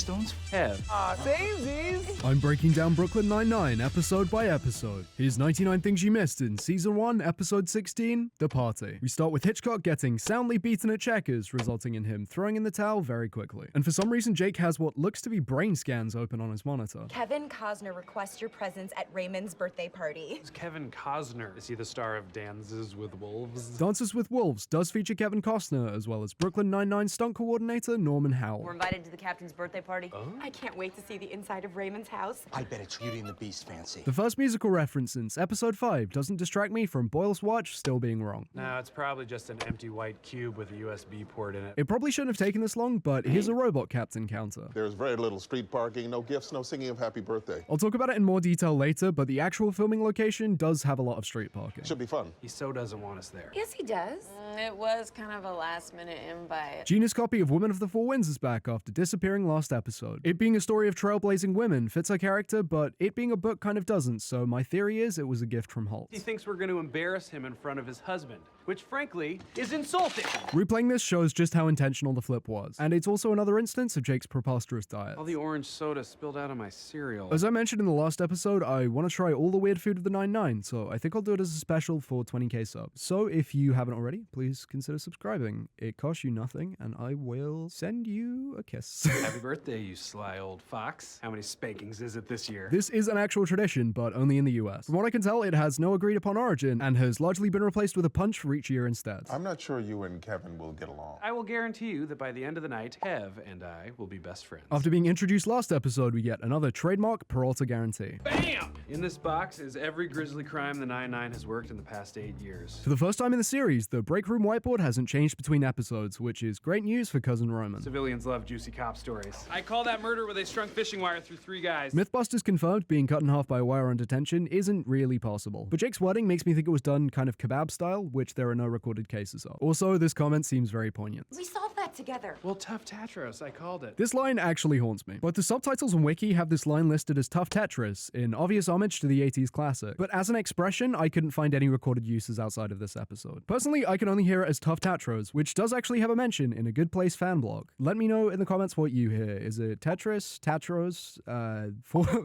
stones? Have. Samesies! I'm breaking down Brooklyn Nine-Nine episode by episode. Here's 99 things you missed in Season 1, Episode 16, The Party. We start with Hitchcock getting soundly beaten at checkers, resulting in him throwing in the towel very quickly. And for some reason, Jake has what looks to be brain scans open on his monitor. Kevin Costner requests your presence at Raymond's birthday party. Who's Kevin Costner? Is he the star of Dances with Wolves? Dances with Wolves does feature Kevin Costner, as well as Brooklyn Nine-Nine stunt coordinator Norman Howell. We're invited to the captain's birthday party. Oh? I can't wait to see the inside of Raymond's house. I bet it's Beauty and the Beast fancy. The first musical reference since Episode 5 doesn't distract me from Boyle's watch still being wrong. No, it's probably just an empty white cube with a USB port in it. It probably shouldn't have taken this long, but here's a robot captain counter. There's very little street parking, no gifts, no singing of happy birthday. I'll talk about it in more detail later, but the actual filming location does have a lot of street parking. Should be fun. He so doesn't want us there. Yes, he does. It was kind of a last-minute invite. Gina's copy of Women of the Four Winds is back after disappearing last episode. It being a story of trailblazing women fits her character, but it being a book kind of doesn't, so my theory is it was a gift from Holt. He thinks we're going to embarrass him in front of his husband, which frankly is insulting. Replaying this shows just how intentional the flip was, and it's also another instance of Jake's preposterous diet. All the orange soda spilled out of my cereal. As I mentioned in the last episode, I want to try all the weird food of the 9-9, so I think I'll do it as a special for 20k subs. So if you haven't already, please consider subscribing. It costs you nothing, and I will send you a kiss. Happy birthday, you sly old fox. How many spankings is it this year? This is an actual tradition, but only in the US. From what I can tell, it has no agreed upon origin, and has largely been replaced with a punch for each year instead. I'm not sure you and Kevin will get along. I will guarantee you that by the end of the night, Kev and I will be best friends. After being introduced last episode, we get another trademark Peralta guarantee. BAM! In this box is every grisly crime the 9-9 has worked in the past 8 years. For the first time in the series, the break room whiteboard hasn't changed between episodes, which is great news for Cousin Roman. Civilians love juicy cop stories. I call that murder where they strung fishing wire through 3 guys. Mythbusters confirmed being cut in half by a wire on detention isn't really possible, but Jake's wording makes me think it was done kind of kebab style, which there are no recorded cases of. Also, this comment seems very poignant. We solved that together. Well, tough Tatros, I called it. This line actually haunts me. Both the subtitles and wiki have this line listed as Tough Tetris, in obvious homage to the 80s classic, but as an expression, I couldn't find any recorded uses outside of this episode. Personally, I can only hear it as Tough Tatros, which does actually have a mention in a Good Place fan blog. Let me know in the comments what you hear. Is it Tetris, Tatros,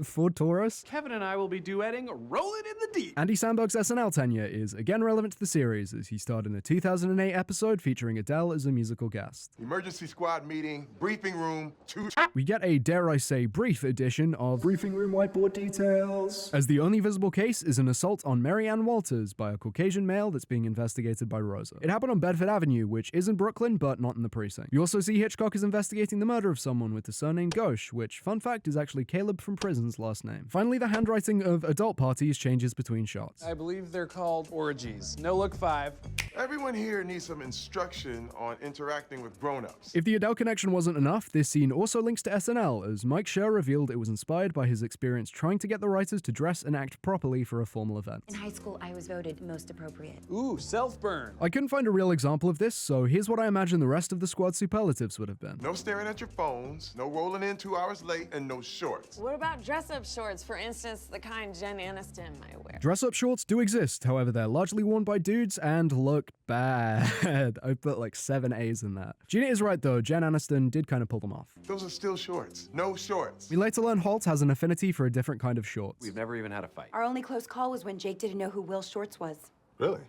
Ford Taurus? Kevin and I will be duetting Roll It in the Deep. Andy Samberg's SNL tenure is again relevant to the series, as he starred in a 2008 episode featuring Adele as a musical guest. Emergency squad meeting, briefing room, 2. We get a, dare I say, brief edition of Briefing Room Whiteboard Details, as the only visible case is an assault on Mary Ann Walters by a Caucasian male that's being investigated by Rosa. It happened on Bedford Avenue, which is in Brooklyn, but not in the precinct. You also see Hitchcock is investigating the murder of someone with the surname Ghosh, which, fun fact, is actually Caleb from Prison's last name. Finally, the handwriting of adult parties changes between shots. I believe they're called orgies. No look 5. Everyone here needs some instruction on interacting with grown-ups. If the Adele connection wasn't enough, this scene also links to SNL, as Mike Schur revealed it was inspired by his experience trying to get the writers to dress and act properly for a formal event. In high school, I was voted most appropriate. Ooh, self-burn. I couldn't find a real example of this, so here's what I imagine the rest of the squad's superlatives would have been. No staring at your phones, no rolling in 2 hours late, and no shorts. What about dress-up shorts, for instance, the kind Jen Aniston might wear? Dress-up shorts do exist, however they're largely worn by dudes and look bad. I put like 7 A's in that. Gina is right though, Jen Aniston did kind of pull them off. Those are still shorts. No shorts. We later learn Holt has an affinity for a different kind of shorts. We've never even had a fight. Our only close call was when Jake didn't know who Will Shorts was. Really?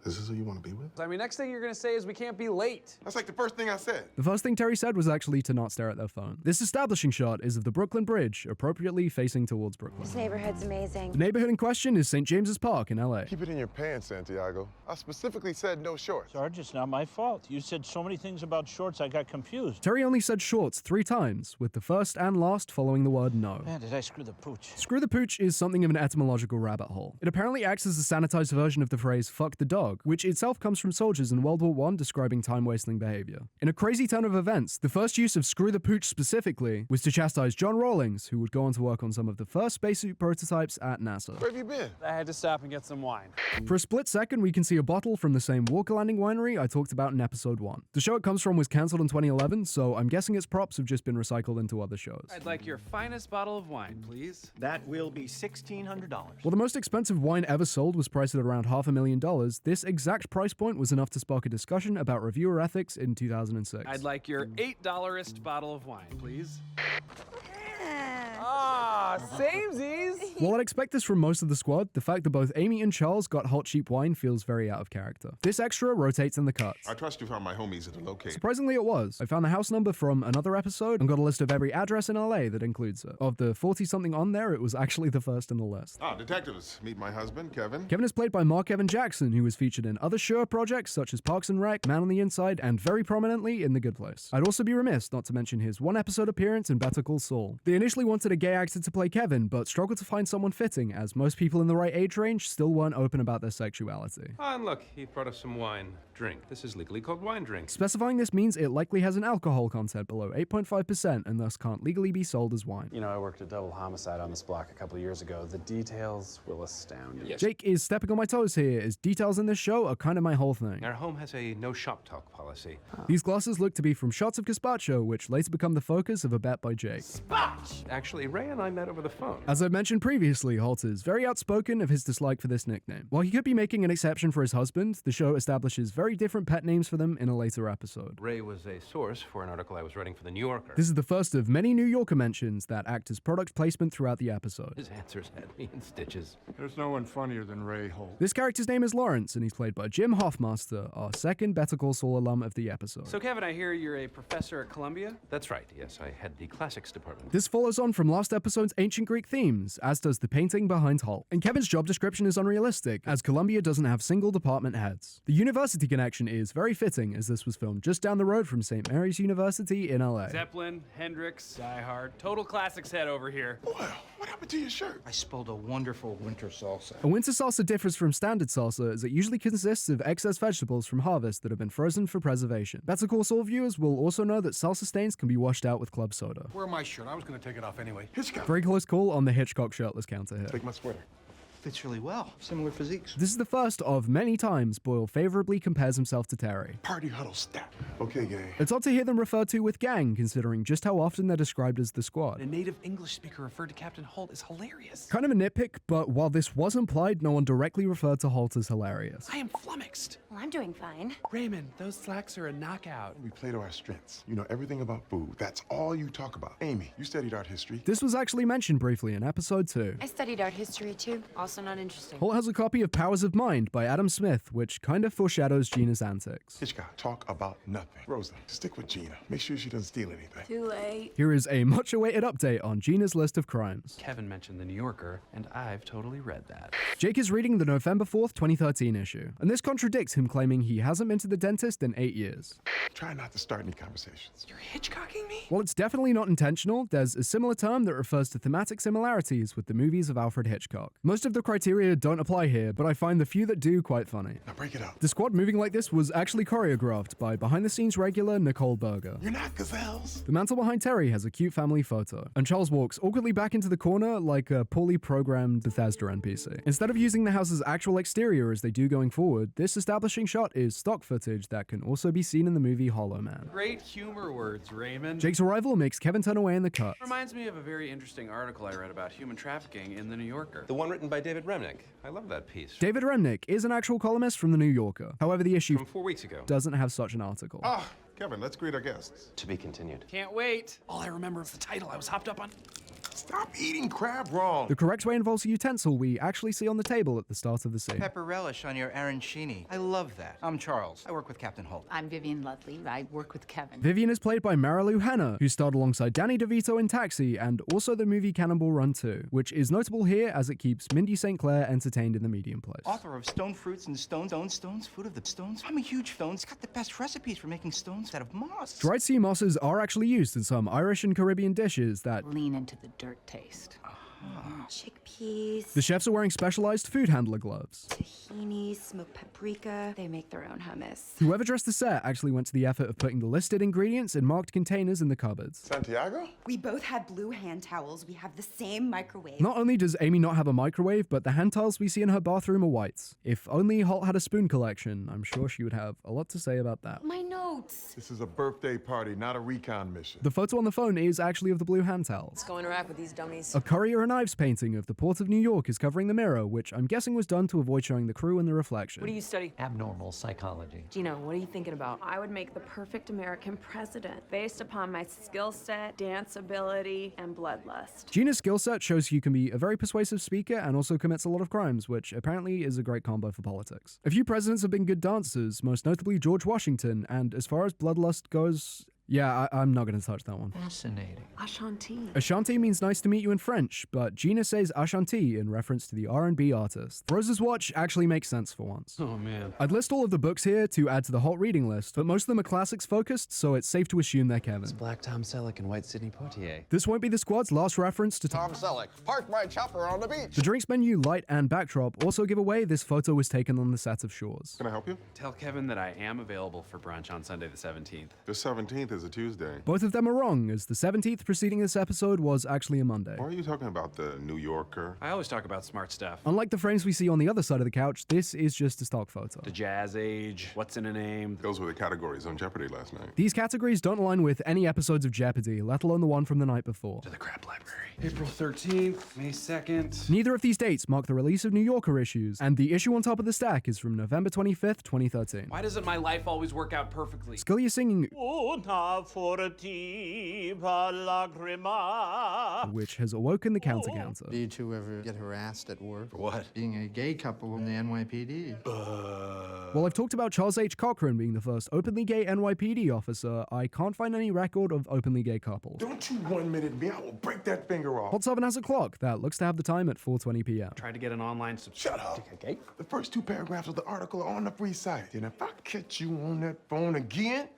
This is who you want to be with? I mean, next thing you're gonna say is we can't be late. That's like the first thing I said. The first thing Terry said was actually to not stare at their phone. This establishing shot is of the Brooklyn Bridge, appropriately facing towards Brooklyn. This neighborhood's amazing. The neighborhood in question is St. James's Park in LA. Keep it in your pants, Santiago. I specifically said no shorts. Sarge, it's not my fault. You said so many things about shorts, I got confused. Terry only said shorts 3 times, with the first and last following the word no. Man, did I screw the pooch? Screw the pooch is something of an etymological rabbit hole. It apparently acts as a sanitized version of the phrase fuck the dog, which itself comes from soldiers in World War I describing time-wasting behavior. In a crazy turn of events, the first use of screw the pooch specifically was to chastise John Rawlings, who would go on to work on some of the first spacesuit prototypes at NASA. Where have you been? I had to stop and get some wine. For a split second, we can see a bottle from the same Walker Landing winery I talked about in episode 1. The show it comes from was cancelled in 2011, so I'm guessing its props have just been recycled into other shows. I'd like your finest bottle of wine, please. That will be $1,600. While the most expensive wine ever sold was priced at around $500,000, this This exact price point was enough to spark a discussion about reviewer ethics in 2006. I'd like your $8-ist bottle of wine, please. Samesies! While I'd expect this from most of the squad, the fact that both Amy and Charles got hot cheap wine feels very out of character. This extra rotates in the cuts. I trust you found my homies at the location. Surprisingly, it was. I found the house number from another episode and got a list of every address in LA that includes it. Of the 40-something on there, it was actually the first in the list. Detectives. Meet my husband, Kevin. Kevin is played by Mark Evan Jackson, who was featured in other Schur projects such as Parks and Rec, Man on the Inside, and very prominently in The Good Place. I'd also be remiss not to mention his one-episode appearance in Better Call Saul. They initially wanted a gay actor to play Kevin, but struggled to find someone fitting, as most people in the right age range still weren't open about their sexuality. And look, he brought us some wine. Drink. This is legally called wine drink. Specifying this means it likely has an alcohol content below 8.5% and thus can't legally be sold as wine. You know, I worked a double homicide on this block a couple years ago. The details will astound you. Yes. Jake is stepping on my toes here, as details in this show are kind of my whole thing. Our home has a no shop talk policy. These glasses look to be from shots of gazpacho, which later become the focus of a bet by Jake. Actually, Ray and I met over the phone. As I mentioned previously, Holt is very outspoken of his dislike for this nickname. While he could be making an exception for his husband, the show establishes very different pet names for them in a later episode. Ray was a source for an article I was writing for The New Yorker. This is the first of many New Yorker mentions that act as product placement throughout the episode. His answers had me in stitches. There's no one funnier than Ray Holt. This character's name is Lawrence, and he's played by Jim Hoffmaster, our second Better Call Saul alum of the episode. So, Kevin, I hear you're a professor at Columbia? That's right, yes. I head the classics department. This follows on from last episode's ancient Greek themes, as does the painting behind Holt. And Kevin's job description is unrealistic, as Columbia doesn't have single department heads. The university connection is very fitting, as this was filmed just down the road from St. Mary's University in LA. Zeppelin, Hendrix, Die Hard. Total classics head over here. Boyle, what happened to your shirt? I spilled a wonderful winter salsa. A winter salsa differs from standard salsa as it usually consists of excess vegetables from harvest that have been frozen for preservation. Better Call Saul viewers will also know that salsa stains can be washed out with club soda. Wear my shirt. I was going to take it off anyway. Hitchcock. Very close call on the Hitchcock shirtless counter here. Take my sweater. Fits really well. Similar physiques. This is the first of many times Boyle favorably compares himself to Terry. Party huddle stat. Okay, gang. It's odd to hear them referred to with gang, considering just how often they're described as the squad. A native English speaker referred to Captain Holt is hilarious. Kind of a nitpick, but while this was implied, no one directly referred to Holt as hilarious. I am flummoxed. Well, I'm doing fine. Raymond, those slacks are a knockout. We play to our strengths. You know everything about food. That's all you talk about. Amy, you studied art history. This was actually mentioned briefly in episode 2. I studied art history too. Also not interesting. Holt has a copy of Powers of Mind by Adam Smith, which kind of foreshadows Gina's antics. Hitchcock, talk about nothing. Rosa, stick with Gina. Make sure she doesn't steal anything. Too late. Here is a much-awaited update on Gina's list of crimes. Kevin mentioned The New Yorker, and I've totally read that. Jake is reading the November 4th, 2013 issue, and this contradicts him claiming he hasn't been to the dentist in 8 years. Try not to start any conversations. You're Hitchcocking me? While it's definitely not intentional, there's a similar term that refers to thematic similarities with the movies of Alfred Hitchcock. Most of the criteria don't apply here, but I find the few that do quite funny. Now break it up. The squad moving like this was actually choreographed by behind-the-scenes regular Nicole Berger. You're not gazelles. The mantle behind Terry has a cute family photo, and Charles walks awkwardly back into the corner like a poorly programmed Bethesda NPC. Instead of using the house's actual exterior as they do going forward, this establishing shot is stock footage that can also be seen in the movie Hollow Man. Great humor words, Raymond. Jake's arrival makes Kevin turn away in the cut. Reminds me of a very interesting article I read about human trafficking in The New Yorker. The one written by David Remnick. I love that piece. David Remnick is an actual columnist from The New Yorker. However, the issue From 4 weeks ago. doesn't have such an article. Kevin, let's greet our guests. To be continued. Can't wait. All I remember is the title I was hopped up on. Stop eating crab raw. The correct way involves a utensil we actually see on the table at the start of the scene. Pepper relish on your arancini. I love that. I'm Charles. I work with Captain Holt. I'm Vivian Ludley. I work with Kevin. Vivian is played by Marilu Henner, who starred alongside Danny DeVito in Taxi and also the movie Cannonball Run 2, which is notable here as it keeps Mindy St. Clair entertained in the medium place. Author of Stone Fruits and Stones, Food of the Stones. I'm a huge Stones. Got the best recipes for making stones out of moss. Dried sea mosses are actually used in some Irish and Caribbean dishes that Lean into the dirt taste. Chickpeas, the chefs are wearing specialized food handler gloves. tahini, smoked paprika. They make their own hummus. Whoever dressed the set actually went to the effort of putting the listed ingredients in marked containers in the cupboards. Santiago? We both had blue hand towels. We have the same microwave. Not only does Amy not have a microwave, but the hand towels we see in her bathroom are whites. If only Holt had a spoon collection, I'm sure she would have a lot to say about that. My notes. This is a birthday party, not a recon mission. The photo on the phone is actually of the blue hand towels. Let's go interact with these dummies. A courier and Aaron Ives' painting of the Port of New York is covering the mirror, which I'm guessing was done to avoid showing the crew in the reflection. What do you study? Abnormal psychology. Gina, what are you thinking about? I would make the perfect American president based upon my skill set, dance ability, and bloodlust. Gina's skill set shows you can be a very persuasive speaker and also commits a lot of crimes, which apparently is a great combo for politics. A few presidents have been good dancers, most notably George Washington, and as far as bloodlust goes, yeah, I'm not going to touch that one. Fascinating. Ashanti. Ashanti means nice to meet you in French, but Gina says Ashanti in reference to the R&B artist. Rosa's watch actually makes sense for once. Oh, man. I'd list all of the books here to add to the hot reading list, but most of them are classics focused, so it's safe to assume they're Kevin. It's Black Tom Selleck and White Sidney Poitier. This won't be the squad's last reference to Tom Selleck, park my chopper on the beach. The drinks menu, light, and backdrop also give away this photo was taken on the set of Schur's. Can I help you? Tell Kevin that I am available for brunch on Sunday the 17th. The 17th is a Tuesday. Both of them are wrong, as the 17th preceding this episode was actually a Monday. Why are you talking about the New Yorker? I always talk about smart stuff. Unlike the frames we see on the other side of the couch, this is just a stock photo. The jazz age, what's in a name. Those were the categories on Jeopardy last night. These categories don't align with any episodes of Jeopardy, let alone the one from the night before. To the crap library. April 13th, May 2nd. Neither of these dates mark the release of New Yorker issues, and the issue on top of the stack is from November 25th, 2013. Why doesn't my life always work out perfectly? Scalia singing Una furtiva lagrima. which has awoken the counter. Do you two ever get harassed at work? For what? Being a gay couple in the NYPD. While I've talked about Charles H. Cochran being the first openly gay NYPD officer, I can't find any record of openly gay couples. Don't you 1 minute me, I will break that finger off. Hot 7 has a clock that looks to have the time at 4:20 p.m. Tried to get an online subscription. Shut up. Okay. The first 2 paragraphs of the article are on the free site. And if I catch you on that phone again...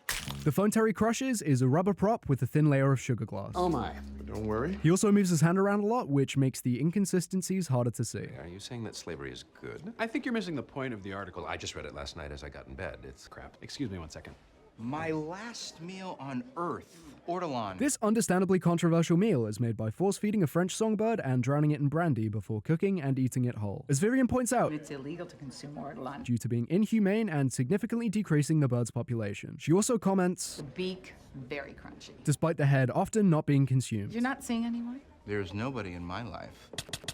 The phone Terry crushes is a rubber prop with a thin layer of sugar glass. Oh my. But don't worry. He also moves his hand around a lot, which makes the inconsistencies harder to see. Are you saying that slavery is good? I think you're missing the point of the article. I just read it last night as I got in bed. It's Crap. Excuse me 1 second. My last meal on Earth. Ortolan. This understandably controversial meal is made by force-feeding a French songbird and drowning it in brandy before cooking and eating it whole. As Vivian points out, It's illegal to consume ortolan. due to being inhumane and significantly decreasing the bird's population. She also comments, The beak, very crunchy. despite the head often not being consumed. You're not seeing anyone? There's nobody in my life.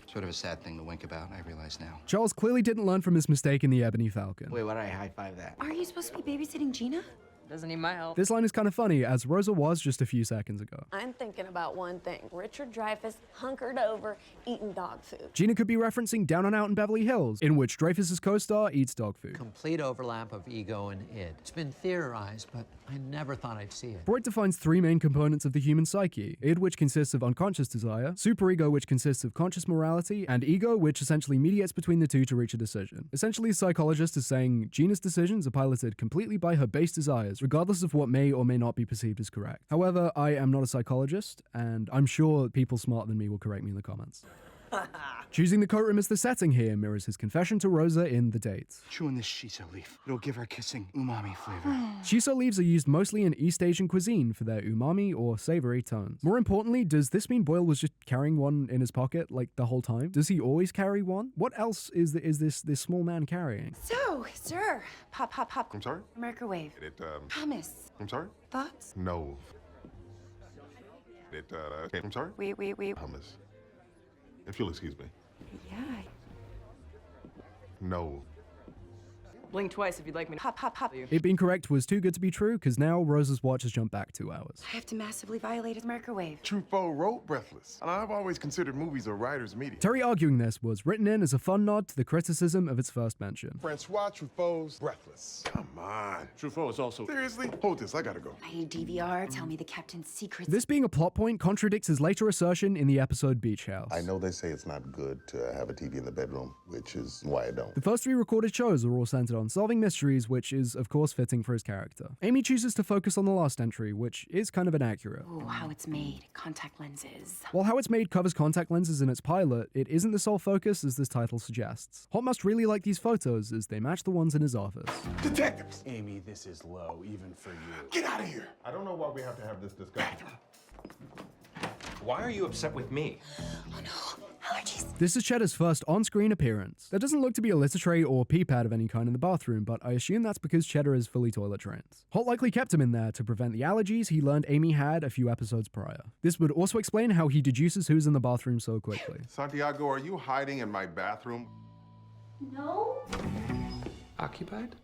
Sort of a sad thing to wink about, I realize now. Charles clearly didn't learn from his mistake in the Ebony Falcon. Wait, why did I high-five that? Are you supposed to be babysitting Gina? Doesn't need my help. This line is kind of funny, as Rosa was just a few seconds ago. I'm thinking about one thing. Richard Dreyfuss hunkered over, eating dog food. Gina could be referencing Down and Out in Beverly Hills, in which Dreyfuss's co-star eats dog food. Complete overlap of ego and id. It's been theorized, but I never thought I'd see it. Freud defines 3 main components of the human psyche: id, which consists of unconscious desire; superego, which consists of conscious morality; and ego, which essentially mediates between the two to reach a decision. Essentially, a psychologist is saying Gina's decisions are piloted completely by her base desires, regardless of what may or may not be perceived as correct. However, I am not a psychologist, and I'm sure people smarter than me will correct me in the comments. Choosing the coat room as the setting here mirrors his confession to Rosa in The Date. Chewing this shiso leaf. It'll give our kissing umami flavor. Shiso leaves are used mostly in East Asian cuisine for their umami or savory tones. More importantly, does this mean Boyle was just carrying one in his pocket like the whole time? Does he always carry one? What else is this small man carrying? So, sir, pop. I'm sorry? Microwave. Hummus. I'm sorry? Thoughts? No. I'm sorry? Wait. Hummus. If you'll excuse me. Yeah. No. Blink twice if you'd like me to Pop. It being correct was too good to be true, because now Rosa's watch has jumped back 2 hours. I have to massively violate his microwave. Truffaut wrote Breathless, and I've always considered movies a writer's medium. Terry arguing this was written in as a fun nod to the criticism of its first mention. Francois Truffaut's Breathless. Come on. Truffaut is also... Seriously? Hold this, I gotta go. I need DVR. Tell me the captain's secrets. This being a plot point contradicts his later assertion in the episode Beach House. I know they say it's not good to have a TV in the bedroom, which is why I don't. The first 3 recorded shows are all centered on solving mysteries, which is, of course, fitting for his character. Amy chooses to focus on the last entry, which is kind of inaccurate. Ooh, how it's made. Contact lenses. While How It's Made covers contact lenses in its pilot, it isn't the sole focus as this title suggests. Holt must really like these photos as they match the ones in his office. Detectives! Amy, this is low, even for you. Get out of here! I don't know why we have to have this discussion. Why are you upset with me? Oh no, allergies. This is Cheddar's first on-screen appearance. There doesn't look to be a litter tray or pee pad of any kind in the bathroom, but I assume that's because Cheddar is fully toilet trained. Holt likely kept him in there to prevent the allergies he learned Amy had a few episodes prior. This would also explain how he deduces who's in the bathroom so quickly. Santiago, are you hiding in my bathroom? No. Occupied?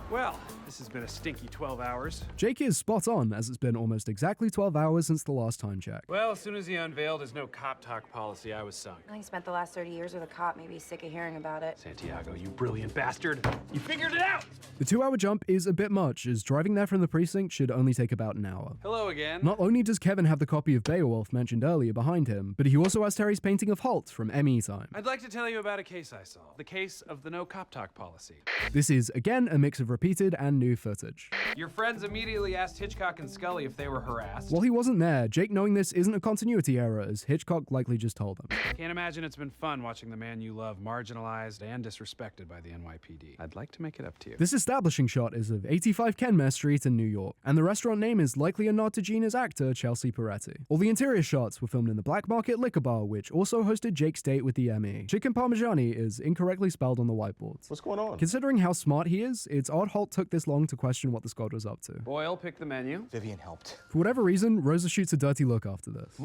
Well, this has been a stinky 12 hours. Jake is spot on, as it's been almost exactly 12 hours since the last time check. Well, as soon as he unveiled his no cop talk policy, I was sunk. He spent the last 30 years with a cop. Maybe he's sick of hearing about it. Santiago, you brilliant bastard. You figured it out! The 2-hour jump is a bit much, as driving there from the precinct should only take about an hour. Hello again. Not only does Kevin have the copy of Beowulf mentioned earlier behind him, but he also has Terry's painting of Holt from ME time. I'd like to tell you about a case I solved. The case of the no cop talk policy. This is, again, a mix of repeated and new footage. Your friends immediately asked Hitchcock and Scully if they were harassed. While he wasn't there, Jake knowing this isn't a continuity error, as Hitchcock likely just told them. Can't imagine it's been fun watching the man you love marginalized and disrespected by the NYPD. I'd like to make it up to you. This establishing shot is of 85 Kenmare Street in New York, and the restaurant name is likely a nod to Gina's actor, Chelsea Peretti. All the interior shots were filmed in the Black Market Liquor Bar, which also hosted Jake's date with the ME. Chicken Parmigiani is incorrectly spelled on the whiteboard. What's going on? Considering how smart he is, it's odd Holt took this long to question what the squad was up to. Boyle picked the menu. Vivian helped. For whatever reason, Rosa shoots a dirty look after this.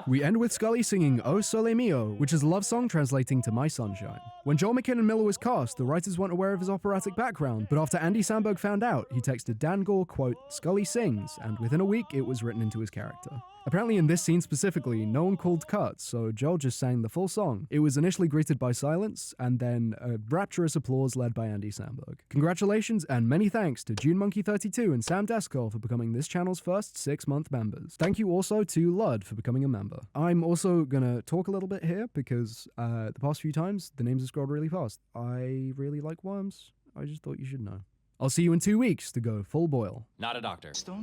We end with Scully singing O Sole Mio, which is a love song translating to My Sunshine. When Joel McKinnon Miller was cast, the writers weren't aware of his operatic background, but after Andy Samberg found out, he texted Dan Goor, quote, "Scully sings," and within a week it was written into his character. Apparently in this scene specifically, no one called cuts, so Joel just sang the full song. It was initially greeted by silence, and then a rapturous applause led by Andy Samberg. Congratulations and many thanks to JuneMonkey32 and Sam Descol for becoming this channel's first 6-month members. Thank you also to Lud for becoming a member. I'm also gonna talk a little bit here because the past few times the names have scrolled really fast. I really like worms. I just thought you should know. I'll see you in 2 weeks to go full Boyle. Not a doctor. Stones